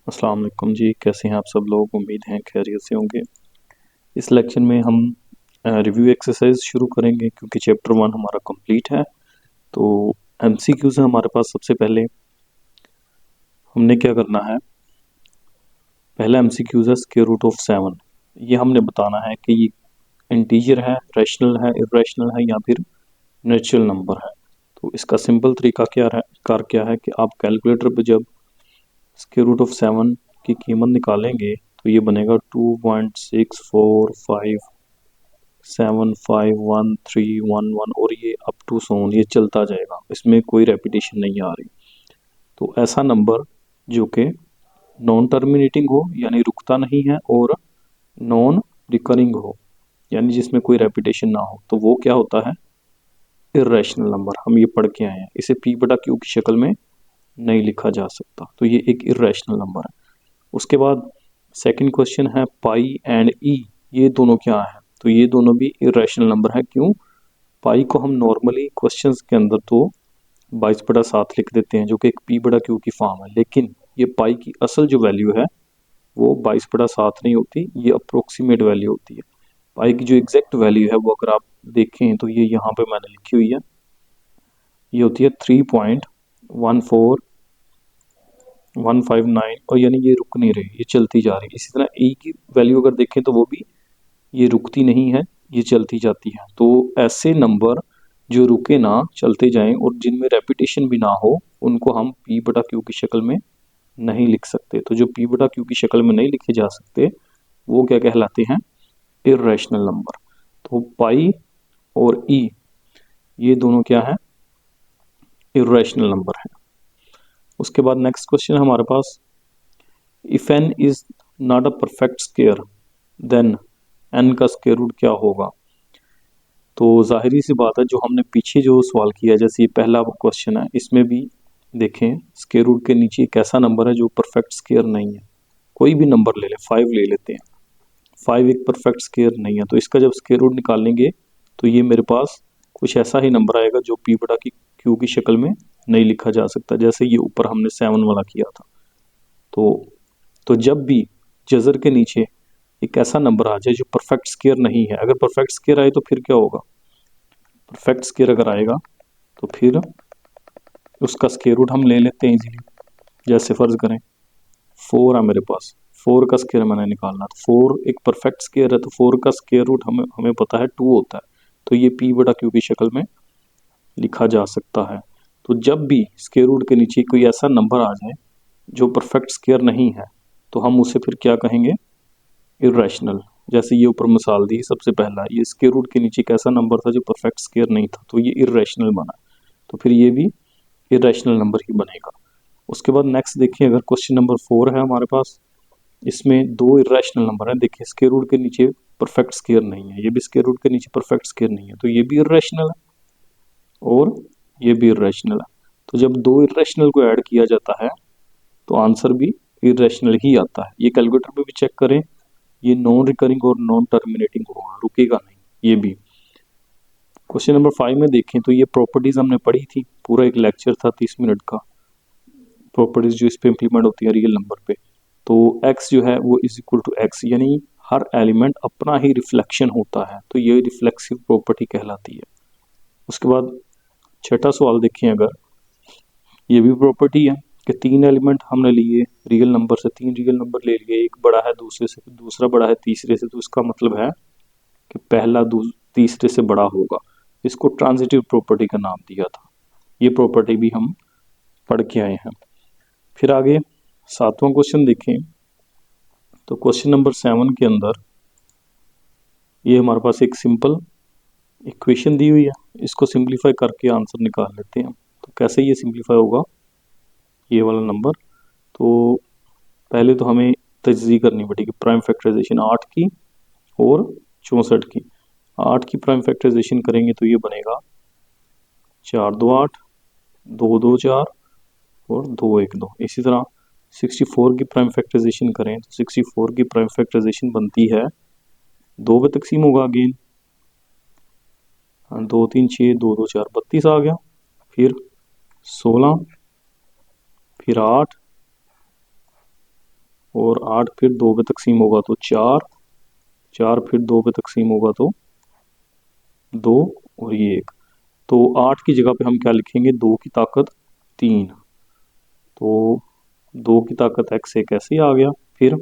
अस्सलाम वालेकुम जी, कैसे हैं आप सब लोग। उम्मीद है खैरियत से होंगे। इस लेक्चर में हम रिव्यू एक्सरसाइज शुरू करेंगे क्योंकि चैप्टर 1 हमारा कंप्लीट है। तो एमसीक्यूज है हमारे पास। सबसे पहले हमने क्या करना है, पहला एमसीक्यूज है स्क्वायर रूट ऑफ 7। ये हमने बताना है कि ये इंटीजर है, रैशनल है, इर्रेशनल है या फिर नेचुरल नंबर है। तो इसका सिंपल तरीका क्या है कि आप कैलकुलेटर पे जब स्क्वायर रूट ऑफ 7 की कीमत निकालेंगे तो ये बनेगा 2.64575131 और ये अप टू सोन ये चलता जाएगा, इसमें कोई रेपिटेशन नहीं आ रही। तो ऐसा नंबर जो कि नॉन टर्मिनेटिंग हो यानी रुकता नहीं है और नॉन रिकरिंग हो यानी जिसमें कोई रेपिटेशन ना हो, तो वो क्या होता है, इर्रेशनल नंबर। हम ये पढ़ के आए हैं, इसे पी बटा क्यू की शक्ल में नहीं लिखा जा सकता, तो ये एक इर्रेशनल नंबर है। उसके बाद सेकंड क्वेश्चन है पाई एंड ई, ये दोनों क्या है, तो ये दोनों भी इरेशनल नंबर है। क्यों? पाई को हम नॉर्मली क्वेश्चंस के अंदर तो 22/7 लिख देते हैं जो कि एक पी बटा क्यू की फॉर्म है, लेकिन ये पाई की असल जो वैल्यू है वो 22/7 नहीं होती, ये अप्रोक्सीमेट वैल्यू होती है। पाई की जो एग्जैक्ट वैल्यू है वो अगर आप देखें तो ये यहाँ पे मैंने लिखी हुई है, ये होती है 3.14159, और यानी ये रुक नहीं रही, ये चलती जा रही है। इसी तरह ई की वैल्यू अगर देखें तो वो भी ये रुकती नहीं है, ये चलती जाती है। तो ऐसे नंबर जो रुके ना, चलते जाएं और जिनमें रेपिटेशन भी ना हो, उनको हम पी बटा क्यू की शक्ल में नहीं लिख सकते। तो जो पी बटा क्यू की शक्ल में नहीं लिखे जा सकते वो क्या कहलाते हैं, इर्रेशनल नंबर। तो पाई और ई ये दोनों क्या है, इर्रेशनल नंबर है। उसके बाद नेक्स्ट क्वेश्चन है हमारे पास, if n is not a perfect square then n का स्क्वायर रूट क्या होगा। तो जाहिर सी बात है, जो हमने पीछे जो सवाल किया, जैसे ये पहला क्वेश्चन है, इसमें भी देखें स्क्वायर रूट के नीचे एक ऐसा नंबर है जो परफेक्ट स्क्वायर नहीं है। कोई भी नंबर ले लें, 5 ले लेते हैं, 5 एक परफेक्ट स्क्वायर नहीं है, तो इसका जब स्क्वायर रूट निकालेंगे तो ये मेरे पास कुछ ऐसा ही नंबर आएगा जो पी बटा की क्यू की शक्ल में नहीं लिखा जा सकता, जैसे ये ऊपर हमने 7 वाला किया था। तो तो जब भी जजर के नीचे एक ऐसा नंबर आ जाए जो परफेक्ट स्क्वायर नहीं है, अगर परफेक्ट स्क्वायर आए तो फिर क्या होगा, परफेक्ट स्क्वायर अगर आएगा तो फिर उसका स्क्वायर रूट हम ले लेते हैं इजीली। जैसे फर्ज करें 4 है मेरे पास, 4 का स्क्वायर मैंने निकालना, तो 4 एक परफेक्ट स्क्वायर है, तो 4 का स्क्वायर रूट हमें हमें पता है 2 होता है, तो ये पी बटा क्यू की शक्ल में लिखा जा सकता है। तो जब भी स्क्वायर रूट के नीचे कोई ऐसा नंबर आ जाए जो परफेक्ट स्क्वायर नहीं है, तो हम उसे फिर क्या कहेंगे, इर्रेशनल। जैसे ये ऊपर मिसाल दी सबसे पहला, ये स्क्वायर रूट के नीचे एक ऐसा नंबर था जो परफेक्ट स्क्वायर नहीं था, तो ये इर्रेशनल बना, तो फिर ये भी इरेशनल नंबर ही बनेगा। उसके बाद नेक्स्ट देखिए, अगर क्वेश्चन नंबर 4 है हमारे पास, इसमें दो इरेशनल नंबर है। देखिए स्क्वायर रूट के नीचे परफेक्ट स्क्वायर नहीं है, ये भी स्क्वायर रूट के नीचे परफेक्ट स्क्वायर नहीं है, तो ये भी इरेशनल है और ये भी इरेशनल है। तो जब दो इरेशनल को ऐड किया जाता है तो आंसर भी इरेशनल ही आता है। ये कैलकुलेटर पे भी चेक करें, ये नॉन रिकरिंग और नॉन टर्मिनेटिंग होगा, रुकेगा नहीं ये भी। क्वेश्चन नंबर 5 में देखें तो ये प्रॉपर्टीज हमने पढ़ी थी, पूरा एक लेक्चर था 30 मिनट का, प्रॉपर्टीज जो इस पे इम्प्लीमेंट होती है रियल नंबर पे। तो x जो है वो इज इक्वल टू एक्स, यानी हर एलिमेंट अपना ही रिफ्लेक्शन होता है, तो ये रिफ्लेक्सिव प्रॉपर्टी कहलाती है। उसके बाद छठा सवाल देखें, अगर ये भी प्रॉपर्टी है कि 3 एलिमेंट हमने लिए रियल नंबर से, 3 रियल नंबर ले लिए, एक बड़ा है दूसरे से, दूसरा बड़ा है तीसरे से, तो इसका मतलब है कि पहला तीसरे से बड़ा होगा। इसको ट्रांजिटिव प्रॉपर्टी का नाम दिया था। ये प्रॉपर्टी भी हम पढ़ के आए हैं। फिर आगे 7वां क्वेश्चन देखें, तो क्वेश्चन नंबर 7 के अंदर ये हमारे पास एक सिंपल इक्वेशन दी हुई है, इसको सिंप्लीफाई करके आंसर निकाल लेते हैं। तो कैसे ये सिंप्लीफाई होगा ये वाला नंबर, तो पहले तो हमें तजज़ी करनी पड़ेगी प्राइम फैक्टराइजेशन 8 की और 64 की। 8 की प्राइम फैक्टराइजेशन करेंगे तो ये बनेगा 4 2 8, 2 2 4 और 2 1 2। इसी तरह 64 की प्राइम फैक्टराइजेशन करें तो 64 की प्राइम फैक्टराइजेशन बनती है, 2 पे तकसीम होगा अगेन, 2 3 6 2 2 4 32 आ गया, फिर 16, फिर 8, और 8 फिर 2 पे तकसीम होगा तो 4, 4 फिर 2 पे तकसीम होगा तो 2 और ये 1। तो 8 की जगह पे हम क्या लिखेंगे, 2 की ताकत 3। तो 2 की ताकत x एक ऐसे ही आ गया। फिर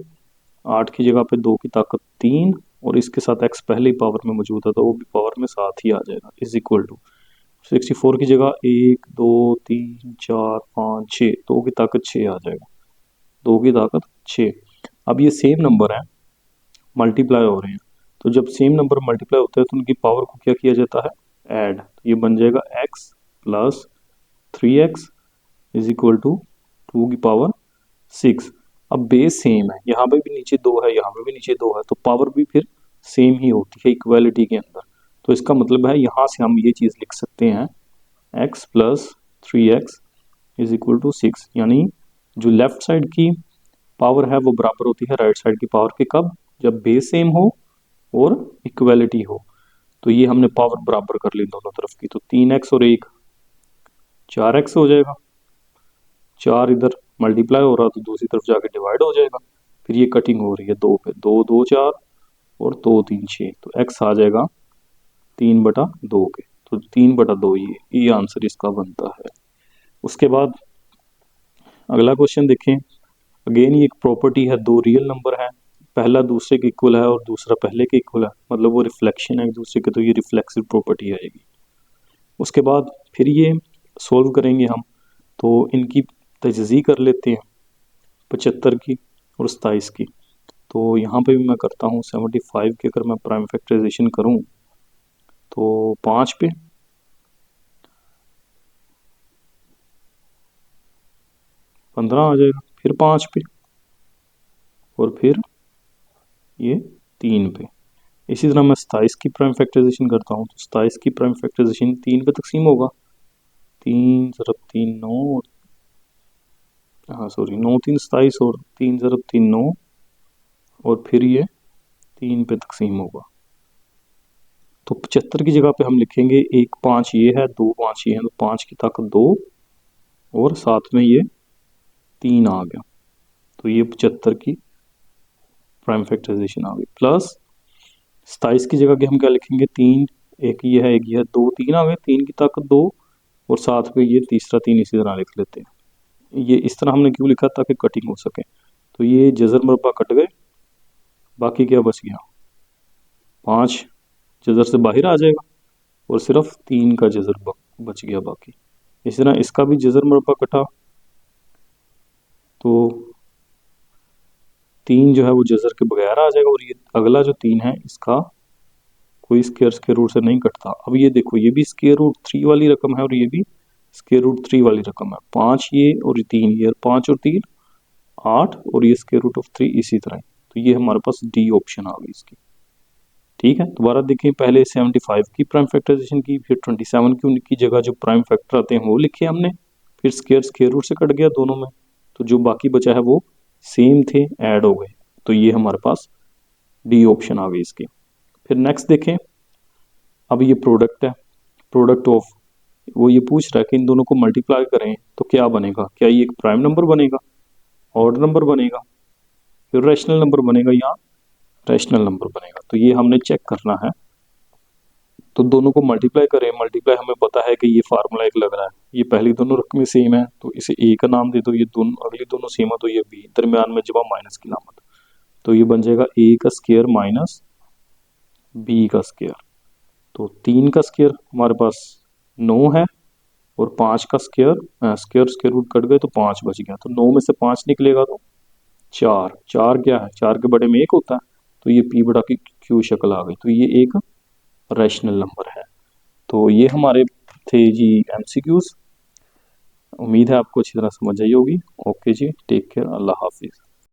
8 की जगह पे 2 की ताकत 3 और इसके साथ x पहले ही पावर में मौजूद है तो वो भी पावर में साथ ही आ जाएगा, इज इक्वल टू 64 की जगह 1 2 3 4 5 6, 2 की ताकत 6 आ जाएगा, 2 की ताकत 6। अब ये सेम नंबर है, मल्टीप्लाई हो रहे हैं, तो जब सेम नंबर मल्टीप्लाई होते हैं तो उनकी पावर को क्या किया जाता है, ऐड। तो ये बन जाएगा x plus 3x is equal to 2 की पावर 6। अब बेस सेम है, यहाँ पे भी नीचे 2 है, यहाँ पे भी नीचे 2 है, तो पावर भी फिर सेम ही होती है इक्वालिटी के अंदर। तो इसका मतलब है यहाँ से हम ये चीज़ लिख सकते हैं x plus 3x is equal to 6, यानी जो लेफ्ट साइड की पावर है वो बराबर होती है राइट साइड की पावर के, कब, जब बेस सेम हो और इक्वालिटी हो। तो ये हमने पावर बराबर कर ली दोनों तरफ की, तो 3x और 1 4x हो जाएगा, 4 इधर मल्टीप्लाई हो रहा तो दूसरी तरफ जाके डिवाइड हो जाएगा। फिर ये कटिंग हो रही है 2 पे, 2 2 4 और 2 3 6, तो x आ जाएगा 3/2 के, तो 3/2 ये आंसर इसका बनता है। उसके बाद अगला क्वेश्चन देखें। अगेन ये एक प्रॉपर्टी है, दो रियल नंबर है, पहला दूसरे के इक्वल है और दूसरा पहले के इक्वल है, मतलब वो रिफ्लेक्शन है एक दूसरे के, तो ये रिफ्लेक्सिव प्रॉपर्टी आएगी। उसके बाद फिर ये सोल्व करेंगे हम, तो इनकी तजज़ी कर लेते हैं 75 की और 27 की। तो यहाँ पे भी मैं करता हूँ 75 की अगर मैं प्राइम फैक्टराइजेशन करूँ तो 5 पे, पंद्रह आ जाएगा, फिर 5 पे और फिर ये 3 पे। इसी तरह मैं 27 की प्राइम फैक्टराइजेशन करता हूँ, तो 27 की प्राइम फैक्टराइजेशन 3 पे तकसीम होगा, 3 ज़रब 3 9, हाँ सॉरी 9 3 27 और 3 ज़रब 3 9 और फिर ये 3 पे तकसीम होगा। तो 75 की जगह पे हम लिखेंगे 1 5 ये है, 2 5 ये है, तो 5 की ताकत 2 और साथ में ये 3 आ गया, तो ये 75 की प्राइम फैक्टराइजेशन आ गई। प्लस 27 की जगह के हम क्या लिखेंगे, 3 एक ये है, एक ये है, 2 3 आ गए, 3 की ताकत 2 और साथ में ये तीसरा 3 इसी तरह लिख लेते हैं। ये इस तरह हमने क्यों लिखा, ताकि कटिंग हो सके। तो ये जजर मुरब्बा कट गए, बाकी क्या बच गया, 5 जजर से बाहर आ जाएगा और सिर्फ 3 का जजर बच गया बाकी। इसी तरह इसका भी जजर मुरब्बा कटा, तो 3 जो है वो जजर के बगैर आ जाएगा और ये अगला जो 3 है इसका कोई स्क्वायर रूट से नहीं कटता। अब ये देखो, ये भी स्क्वायर रूट 3 वाली रकम है और ये भी स्क्वायर रूट 3 वाली रकम है, 5 ये और 3 ये, 5 और 3 8 और ये स्क्वायर रूट ऑफ 3 इसी तरह। तो ये हमारे पास डी ऑप्शन आ गई इसकी। ठीक है, दोबारा देखें, पहले 75 की प्राइम फैक्टराइजेशन की, फिर 27 की, उनकी जगह जो प्राइम फैक्टर आते हैं वो लिखे हमने, फिर स्क्वायर रूट से कट गया दोनों में, तो जो बाकी बचा है वो सेम थे, ऐड हो गए, तो ये हमारे पास डी ऑप्शन आ गई इसकी। फिर नेक्स्ट देखें, अब ये प्रोडक्ट है, प्रोडक्ट ऑफ, वो ये पूछ रहा है कि इन दोनों को मल्टीप्लाई करें तो क्या बनेगा, क्या ये एक प्राइम नंबर बनेगा, ऑड नंबर बनेगा, फिर रैशनल नंबर बनेगा या रैशनल नंबर बनेगा। तो ये हमने चेक करना है। तो दोनों को मल्टीप्लाई करें, मल्टीप्लाई हमें पता है कि ये फार्मूला एक लग रहा है, ये पहली दोनों रकमें सेम है तो इसे ए का नाम दे दो, ये दोनों अगली दोनों सेम है तो ये बी, दरमियान में जब माइनस की लामत, तो ये बन जाएगा ए का स्क्वायर माइनस बी का स्क्वायर। तो 3 का स्क्वायर हमारे पास 9 है और 5 का स्क्वायर स्क्वायर रूट कट गए तो 5 बच गया, तो 9 में से 5 निकलेगा तो 4, 4 क्या है, 4 के बड़े में 1 होता है, तो ये पी बटा की क्यू शक्ल आ गई, तो ये एक रैशनल नंबर है। तो ये हमारे थे जी एमसीक्यूज। उम्मीद है आपको अच्छी तरह समझ आई होगी। ओके जी, टेक केयर, अल्लाह हाफिज़।